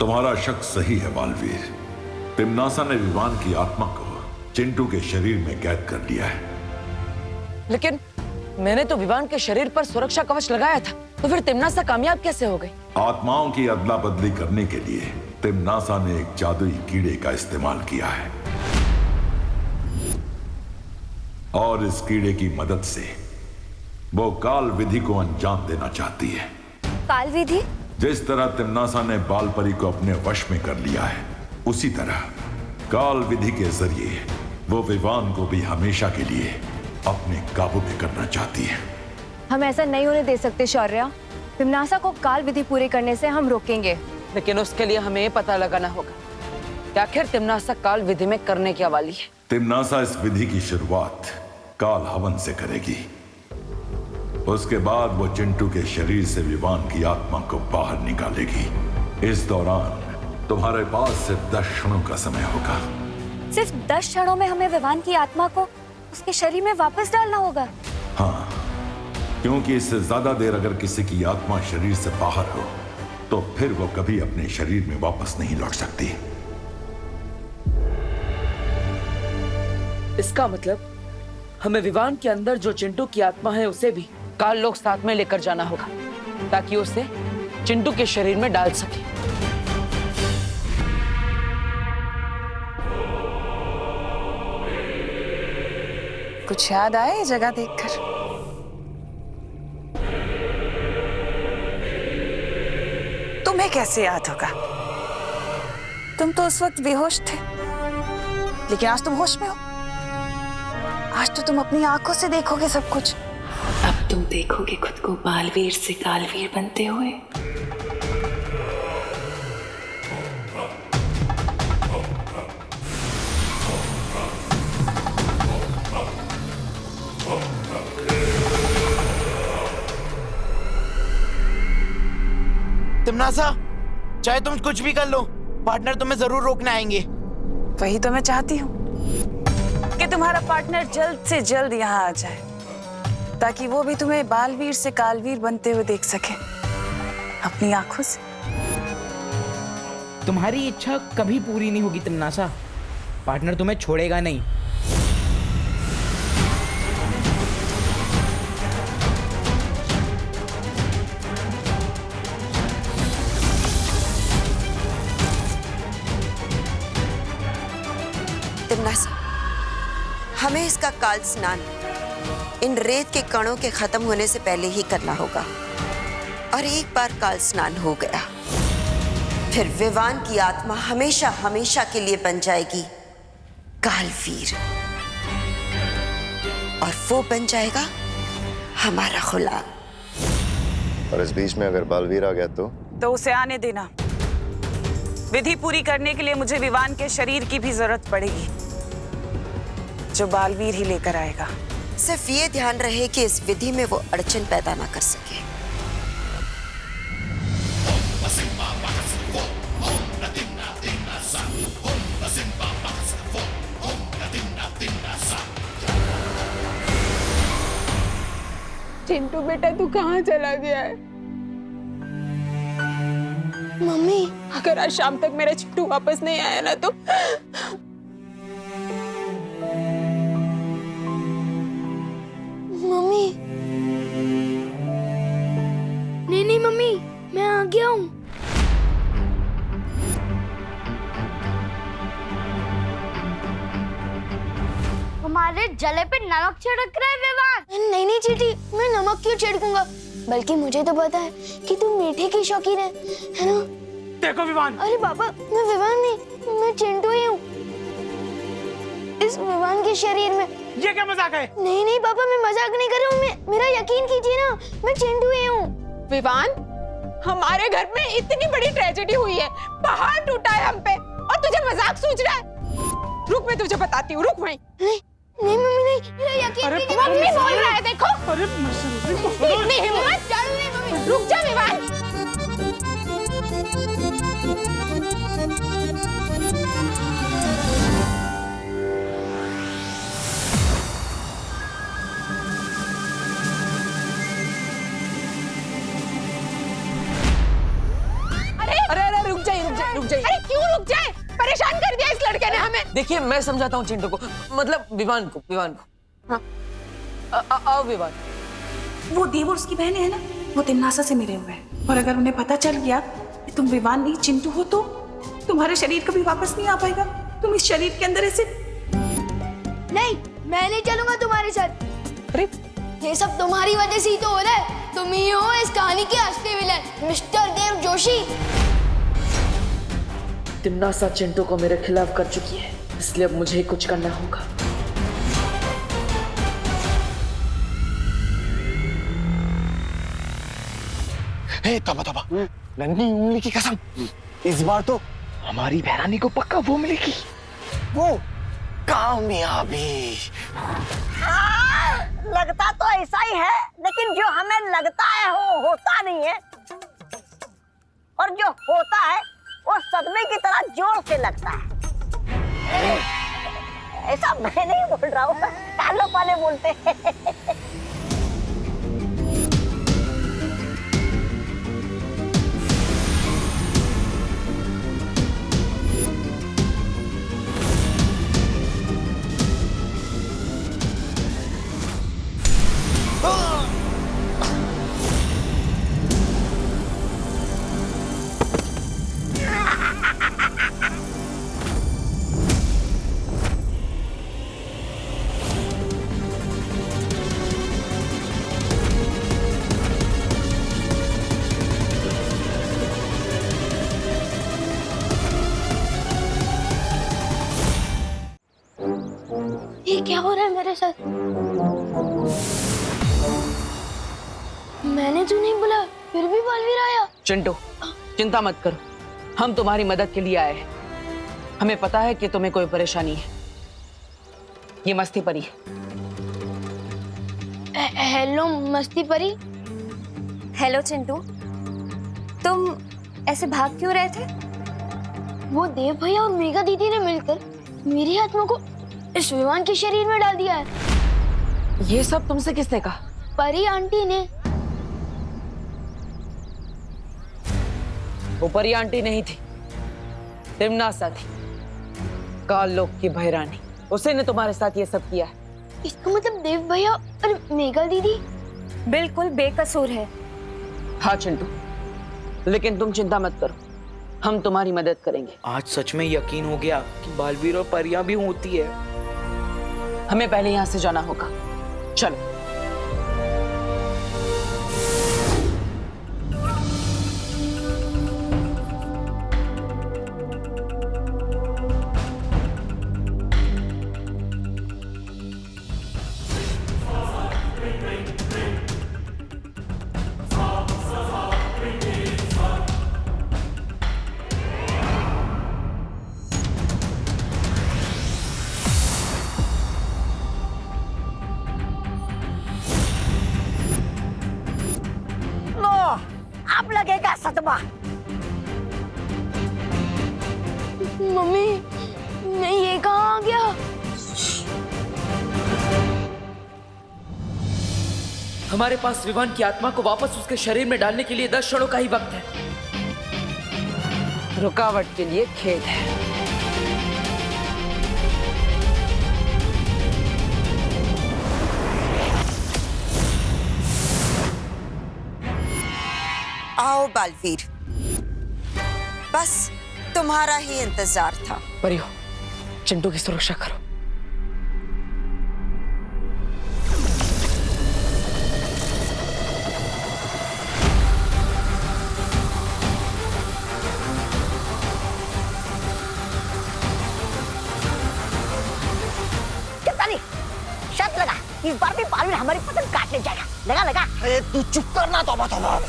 तुम्हारा शक सही है बालवीर। तिम्नासा ने विवान की आत्मा को चिंटू के शरीर में कैद कर लिया है। लेकिन मैंने तो विवान के शरीर पर सुरक्षा कवच लगाया था, तो फिर तिम्नासा कामयाब कैसे हो गई? आत्माओं की अदला बदली करने के लिए तिम्नासा ने एक जादुई कीड़े का इस्तेमाल किया है और इस कीड़े की मदद से वो काल विधि को अंजाम देना चाहती है। काल विधि? जिस तरह तिम्नासा ने बालपरी को अपने वश में कर लिया है, उसी तरह काल विधि के जरिए वो विवान को भी हमेशा के लिए अपने काबू में करना चाहती है। हम ऐसा नहीं होने दे सकते शौर्या। तिम्नासा को काल विधि पूरी करने से हम रोकेंगे। लेकिन उसके लिए हमें पता लगाना होगा कि आखिर तिम्नासा काल विधि में करने क्या वाली है। तिम्नासा इस विधि की शुरुआत काल हवन से करेगी। उसके बाद वो चिंटू के शरीर से विवान की आत्मा को बाहर निकालेगी। इस दौरान तुम्हारे पास सिर्फ 10 क्षणों का समय होगा। सिर्फ 10 क्षणों में हमें विवान की आत्मा को उसके शरीर में वापस डालना होगा? हाँ, क्योंकि इससे ज्यादा देर अगर किसी की आत्मा शरीर से बाहर हो तो फिर वो कभी अपने शरीर में वापस नहीं लौट सकती। इसका मतलब हमें विवान के अंदर जो चिंटू की आत्मा है उसे भी काल लोग साथ में लेकर जाना होगा ताकि उसे चिंटू के शरीर में डाल सके। कुछ याद आया ये जगह देखकर? तुम्हें कैसे याद होगा? तुम तो उस वक्त बेहोश थे, लेकिन आज तुम होश में हो। आज तो तुम अपनी आंखों से देखोगे सब कुछ। अब तुम देखोगे खुद को बालवीर से कालवीर बनते हुए। तिम्नासा, चाहे तुम कुछ भी कर लो, पार्टनर तुम्हें जरूर रोकने आएंगे। वही तो मैं चाहती हूँ कि तुम्हारा पार्टनर जल्द से जल्द यहाँ आ जाए, ताकि वो भी तुम्हें बालवीर से कालवीर बनते हुए देख सके अपनी आंखों से। तुम्हारी इच्छा कभी पूरी नहीं होगी तिम्नासा। पार्टनर तुम्हें छोड़ेगा नहीं। तिम्नासा, हमें इसका काल स्नान इन रेत के कणों के खत्म होने से पहले ही करना होगा। और एक बार काल स्नान हो गया, फिर विवान की आत्मा हमेशा हमेशा के लिए बन जाएगी कालवीर, और वो बन जाएगा हमारा गुलाम। और इस बीच में अगर बालवीर आ गया तो उसे आने देना। विधि पूरी करने के लिए मुझे विवान के शरीर की भी जरूरत पड़ेगी, जो बालवीर ही लेकर आएगा। सिर्फ ये ध्यान रहे कि इस विधि में वो अड़चन पैदा ना कर सके। चिंटू बेटा, तू कहाँ चला गया है? मम्मी, अगर आज शाम तक मेरा चिंटू वापस नहीं आया ना तो मम्मी। नहीं मम्मी, मैं आ गया हूँ। हमारे जले पे नमक छिड़क रहा है विवान। नहीं चीटी, मैं नमक क्यों छिड़कूंगा? बल्कि मुझे तो पता है कि तू मीठे की शौकीन है ना? देखो विवान। अरे पापा, मैं विवान नहीं, मैं चिंटू ही हूँ। इस विवान के शरीर में। ये क्या मजाक है? नहीं पापा, मैं मजाक नहीं कर रहा हूँ। मेरा यकीन कीजिए ना, मैं चिंटू ही हूँ। विवान, हमारे घर में इतनी बड़ी ट्रेजेडी हुई है, पहाड़ टूटा है हम पे, और तुझे मजाक सूझ रहा है? रुक, मैं तुझे बताती हूँ, रुक वहीं। नहीं मम्मी, नहीं, मेरा यकीन कीजिए। मम्मी बोल रहा है, देखो। अरे इतनी हिम्मत, चालू नहीं मम्मी। रुक जा विवान। देखिए मैं समझाता हूँ चिंटू को, मतलब विवान को। हाँ। आओ विवान। वो देव और उसकी बहन है ना, वो तिमनासा से मिले हुए हैं, और अगर उन्हें पता चल गया कि तुम विवान नहीं चिंटू हो तो तुम्हारा शरीर कभी वापस नहीं आ पाएगा। तुम इस शरीर के अंदर ऐसे। नहीं, मैं नहीं चलूंगा तुम्हारे साथ। अरे ये सब तुम्हारी वजह से ही तो हो रहा है। तुम ही हो इस कहानी के असली विलन, मिस्टर देव जोशी। तिमनासा चिंटू को मेरे खिलाफ कर चुकी है, इसलिए अब मुझे कुछ करना होगा। हे तोबा, नन्ही उंगली की कसम, इस बार तो हमारी बहरानी को पक्का वो मिलेगी, वो कामयाबी। लगता तो ऐसा ही है, लेकिन जो हमें लगता है वो होता नहीं है, और जो होता है वो सदमे की तरह जोर से लगता है। ऐसा मैं नहीं बोल रहा हूँ, कालो पाले बोलते हैं। ये क्या हो रहा है मेरे साथ? मैंने तो नहीं बोला, फिर भी बलवीर आया। चिंटू चिंता मत करो, हम तुम्हारी मदद के लिए आए हैं। हमें पता है कि तुम्हें कोई परेशानी है। ये मस्ती परी है। हेलो मस्ती परी। हेलो चिंटू, तुम ऐसे भाग क्यों रहे थे? वो देव भैया और मेघा दीदी ने मिलकर मेरी आत्मा को इस विमान के शरीर में डाल दिया है। ये सब तुमसे किसने कहा? परी आंटी ने। वो परी आंटी नहीं थी, तिमनासा थी, काल लोक की बहरानी। उसी ने तुम्हारे साथ ये सब किया है। इसका मतलब देव भैया और मेघा दीदी बिल्कुल बेकसूर है। हाँ चिंटू, लेकिन तुम चिंता मत करो, हम तुम्हारी मदद करेंगे। आज सच में यकीन हो गया कि बालवीर और परियां भी होती है। हमें पहले यहाँ से जाना होगा, चलो। अब लगेगा सदमा। मम्मी, नहीं ये कहाँ आ गया? हमारे पास विवान की आत्मा को वापस उसके शरीर में डालने के लिए 10 क्षणों का ही वक्त है। रुकावट के लिए खेद है। आओ बालवीर, बस तुम्हारा ही इंतजार था। परियो, चिंटू की सुरक्षा करो। कितना नहीं, शर्त लगा, इस बार भी बालवीर हमारी पतंग काटने जाएगा। लगा लगा। अरे तू चुप करना तोबा तोबा।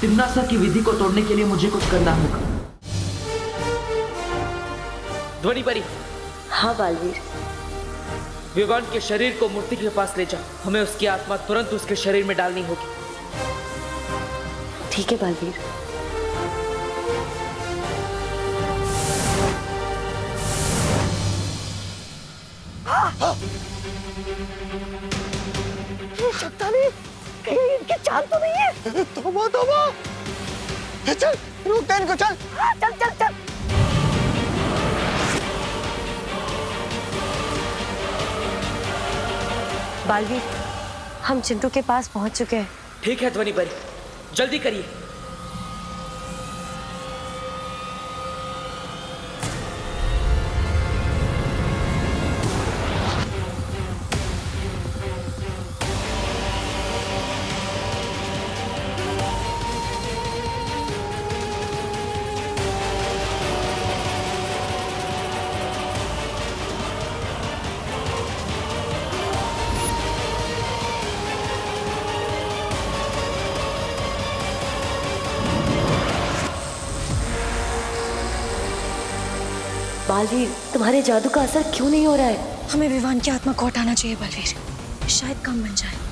तिमनासा की विधि को तोड़ने के लिए मुझे कुछ करना होगा। ध्वनि परी। हाँ बालवीर। विवान के शरीर को मूर्ति के पास ले जाओ, हमें उसकी आत्मा तुरंत उसके शरीर में डालनी होगी। ठीक है बालवीर। चलता नहीं, कहीं इनकी चाल तो नहीं है। तौबा तौबा। चल रोक दे इनको, चल। हाँ, चल चल चल। बालवीर, हम चिंटू के पास पहुंच चुके हैं। ठीक है ध्वनि परी, जल्दी करिए। बालवीर, तुम्हारे जादू का असर क्यों नहीं हो रहा है? हमें विवान की आत्मा को हटाना चाहिए बलवीर, शायद काम बन जाए।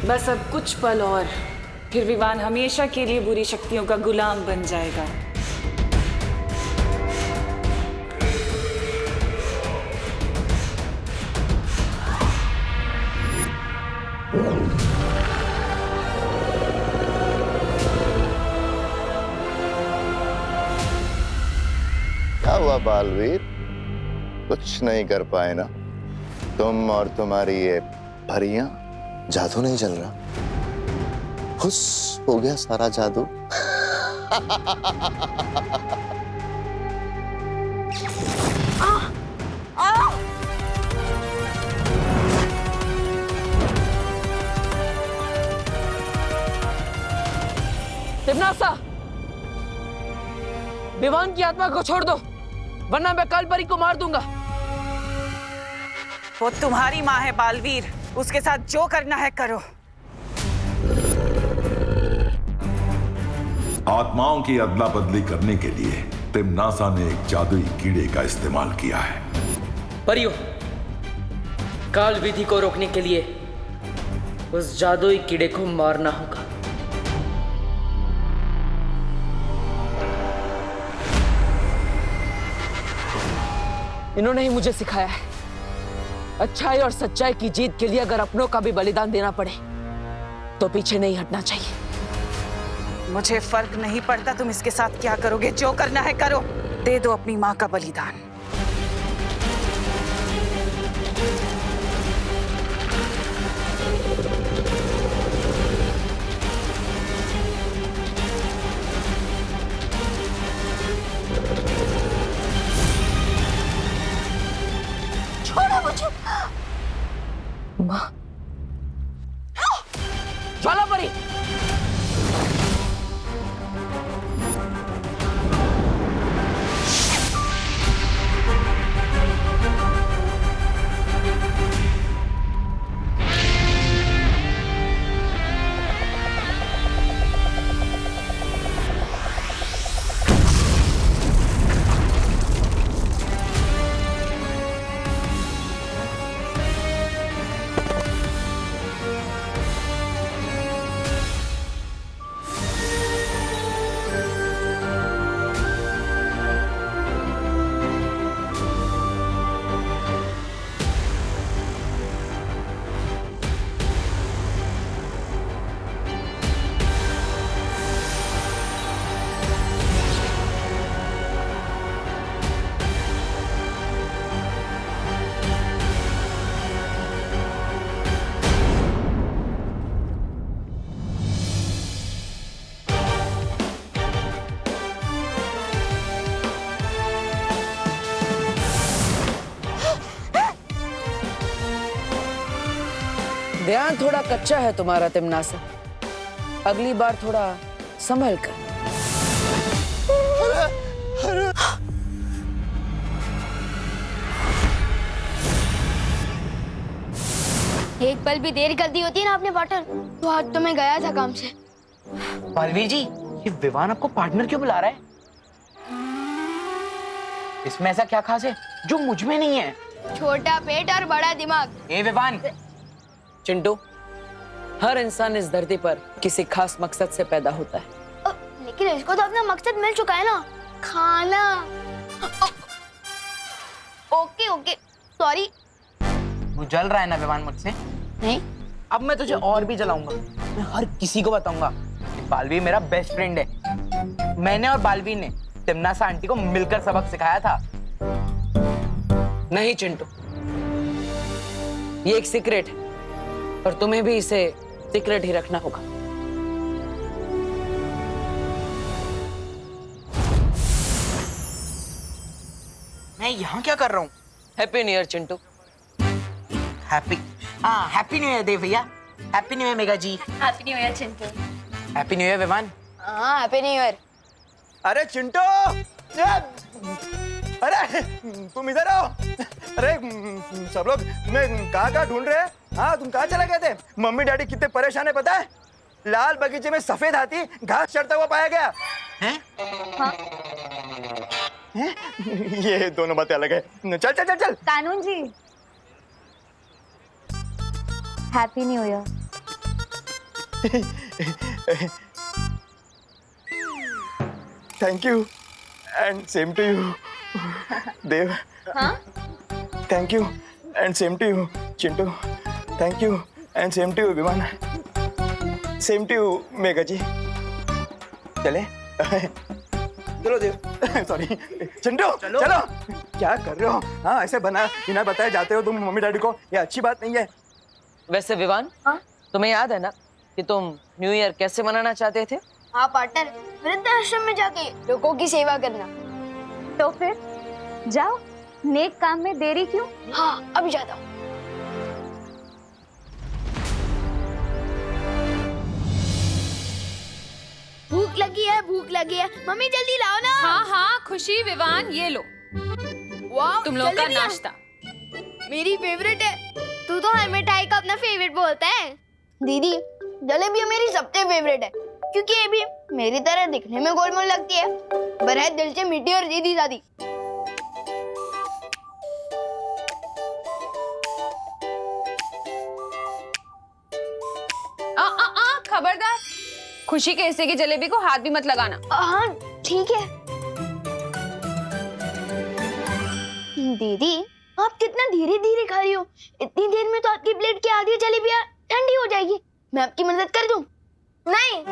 बस अब कुछ पल और, फिर विवान हमेशा के लिए बुरी शक्तियों का गुलाम बन जाएगा। क्या हुआ बालवीर? कुछ नहीं कर पाए ना तुम और तुम्हारी ये परियां? जादू नहीं चल रहा? खुश हो गया सारा जादू? तिम्नासा, विवान की आत्मा को छोड़ दो, वरना मैं काल परी को मार दूंगा। वो तुम्हारी माँ है बालवीर, उसके साथ जो करना है करो। आत्माओं की अदला बदली करने के लिए तिम्नासा ने एक जादुई कीड़े का इस्तेमाल किया है। परियों, काल विधि को रोकने के लिए उस जादुई कीड़े को मारना होगा। इन्होंने ही मुझे सिखाया है, अच्छाई और सच्चाई की जीत के लिए अगर अपनों का भी बलिदान देना पड़े तो पीछे नहीं हटना चाहिए। मुझे फर्क नहीं पड़ता तुम इसके साथ क्या करोगे, जो करना है करो। दे दो अपनी माँ का बलिदान। छोड़ो मुझे। माँ, ज्वाला परी, ध्यान थोड़ा कच्चा है तुम्हारा तिम्नासा, अगली बार थोड़ा संभल कर। एक पल भी देर कर दी होती ना आपने पार्टनर, तो आज तो मैं गया था काम से। बालवीर जी, ये विवान आपको पार्टनर क्यों बुला रहा है? इसमें ऐसा क्या खास है जो मुझ में नहीं है? छोटा पेट और बड़ा दिमाग। ए विवान। चिंटू, हर इंसान इस धरती पर किसी खास मकसद से पैदा होता है। लेकिन इसको तो अपना मकसद मिल चुका है ना, खाना। Okay okay, sorry. तू जल रहा है ना विवान मुझसे? नहीं। अब मैं तुझे और भी जलाऊंगा। मैं हर किसी को बताऊंगा कि बालवीर मेरा बेस्ट फ्रेंड है। मैंने और बालवीर ने तिमनासा आंटी को मिलकर सबक सिखाया था। नहीं चिंटू, ये एक सीक्रेट है और तुम्हें भी इसे सीक्रेट ही रखना होगा। मैं यहाँ क्या कर रहा हूँ? Happy new year Chintu. Happy new year Dev भैया। Happy new year Mega ji. Happy new year Chintu. Happy new year Vivaan. हाँ, हैप्पी न्यू ईयर। अरे चिंटू, अरे तुम इधर आओ। अरे सब लोग तुम्हें कहाँ ढूंढ रहे हैं? हाँ, तुम कहाँ चले गए थे? मम्मी डैडी कितने परेशान है पता है? लाल बगीचे में सफेद हाथी घास चढ़ता हुआ पाया गया है। हाँ। ये दोनों बातें अलग है। चल चल चल चल। कानून जी, happy new year. Thank you and same to you Dev. हाँ? Thank you and same to you Chintu. Thank you and same to you Viman. Same to you Mega ji. चले चलो देव। सॉरी चिंटू, चलो। क्या कर रहे हो? हाँ, ऐसे बिना बताए जाते हो तुम मम्मी डैडी को, ये अच्छी बात नहीं है। वैसे विवान, तुम्हें याद है ना कि तुम न्यू ईयर कैसे मनाना चाहते थे? हाँ पार्टनर, वृद्धाश्रम में जाके लोगों की सेवा करना। तो फिर जाओ, नेक काम में देरी क्यों? हाँ, अभी जाता हूँ। भूख लगी है, भूख लगी है। मम्मी जल्दी लाओ ना। हाँ हाँ खुशी, विवान, ये लो वाह, तुम लोगों का जलेबियाँ। नाश्ता। मेरी फेवरेट है। तू तो हर मिठाई का अपना फेवरेट बोलता है। दीदी, जलेबियाँ मेरी सबसे फेवरेट है क्योंकि ये भी मेरी तरह दिखने में गोलमोल लगती है पर है दिल से मीठी और सीधी सादी। खबरदार, खुशी के हिस्से की जलेबी को हाथ भी मत लगाना। हाँ ठीक है। दीदी, आप कितना धीरे धीरे खा रही हो। इतनी देर में तो आपकी प्लेट की आधी जलेबियाँ ठंडी हो जाएगी। मैं आपकी मदद कर दूं? नहीं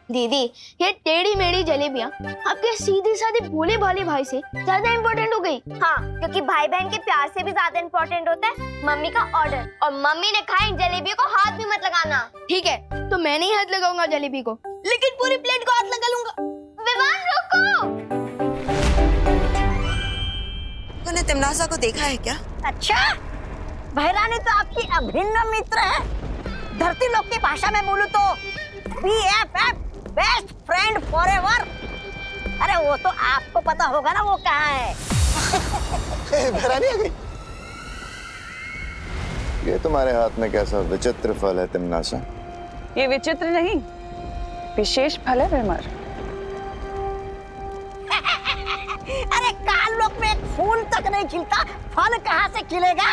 दीदी, ये टेढ़ी मेढ़ी जलेबियाँ आपके सीधे साधे भोले भाले भाई से ज्यादा इम्पोर्टेंट हो गई। हाँ, क्योंकि भाई बहन के प्यार से भी ज्यादा इम्पोर्टेंट होता है मम्मी का ऑर्डर। और मम्मी ने कहा इन जलेबियों को हाथ भी मत लगाना। ठीक है, तो मैं नहीं हाथ लगाऊंगा जलेबी को, लेकिन पूरी प्लेट को हाथ लगा लूंगा। विवान रुको। तूने तिमनासा को देखा है क्या? अच्छा, बहरानी तो आपकी अभिन्न मित्र है। धरती लोक की भाषा में बोलूं तो BFF, बेस्ट फ्रेंड फॉरएवर। अरे वो तो आपको पता होगा ना वो कहाँ है। बहरानी आ गई। ये तुम्हारे हाथ में कैसा विचित्र फल है तिमनासा? ये विचित्र नहीं, विशेष फल है विमर। अरे काल लोक में एक फूल तक नहीं खिलता, फल कहाँ से खिलेगा?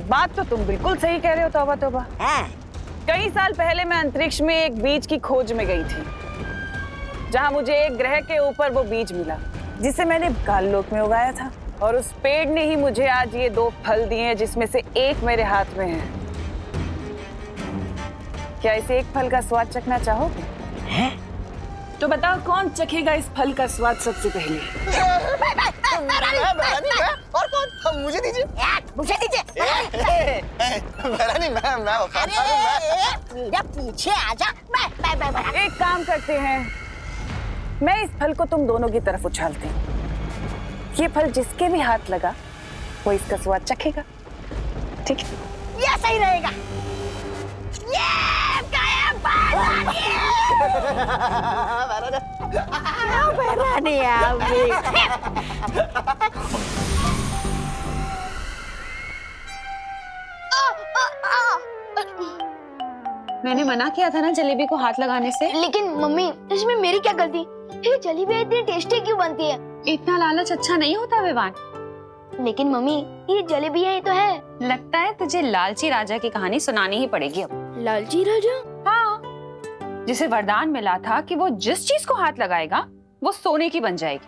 बात तो तुम बिल्कुल सही कह रहे हो। तौबा तौबा। कई साल पहले मैं अंतरिक्ष में एक बीज की खोज में गई थी, जहां मुझे एक ग्रह के ऊपर वो बीज मिला जिसे मैंने काल लोक में उगाया था। और उस पेड़ ने ही मुझे आज ये 2 फल दिए हैं, जिसमें से एक मेरे हाथ में है। क्या इस एक फल का स्वाद चखना चाहोगे? तो बताओ कौन चखेगा इस फल का स्वाद सबसे पहले? और कौन? मुझे दीजिए। मुझे दीजिए। बहरानी, मैं अरे पीछे आजा। मैं एक काम करते हैं, मैं इस फल को तुम दोनों की तरफ उछालती हूँ। ये फल जिसके भी हाथ लगा वो इसका स्वाद चखेगा। ठीक है? ये सही रहेगा। ये बहरानी आ गई। मैंने मना किया था ना जलेबी को हाथ लगाने से। लेकिन मम्मी इसमें मेरी क्या गलती? ये जलेबी इतनी टेस्टी क्यों बनती है? इतना लालच अच्छा नहीं होता विवान। लेकिन मम्मी ये जलेबी है, ये तो है। लगता है तुझे लालची राजा की कहानी सुनानी ही पड़ेगी अब। लालची राजा? हाँ, जिसे वरदान मिला था कि वो जिस चीज को हाथ लगाएगा वो सोने की बन जाएगी।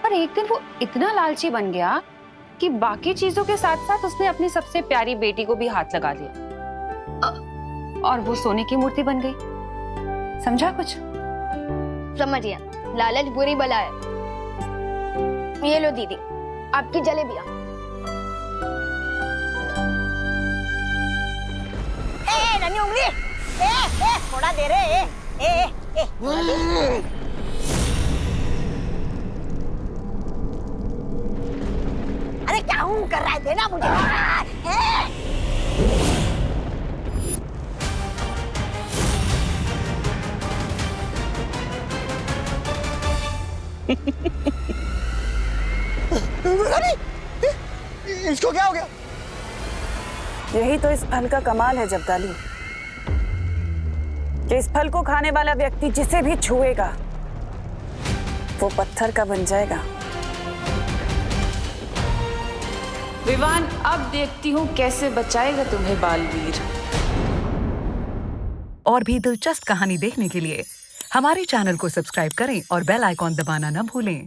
पर एक दिन वो इतना लालची बन गया कि बाकी चीजों के साथ साथ उसने अपनी सबसे प्यारी बेटी को भी हाथ लगा लिया और वो सोने की मूर्ति बन गई। समझा कुछ? समझ गया, लालच बुरी बला है। ये लो दीदी, आपकी जलेबियां। नन्ही उंगली, थोड़ा दे रे। थोड़ा दे। अरे क्या हूँ कर रहा है, देना मुझे। इसको क्या हो गया? यही तो इस फल का कमाल है जब्दाली, कि इस फल को खाने वाला व्यक्ति जिसे भी छुएगा वो पत्थर का बन जाएगा। विवान, अब देखती हूँ कैसे बचाएगा तुम्हें बालवीर। और भी दिलचस्प कहानी देखने के लिए हमारे चैनल को सब्सक्राइब करें और बेल आइकॉन दबाना न भूलें।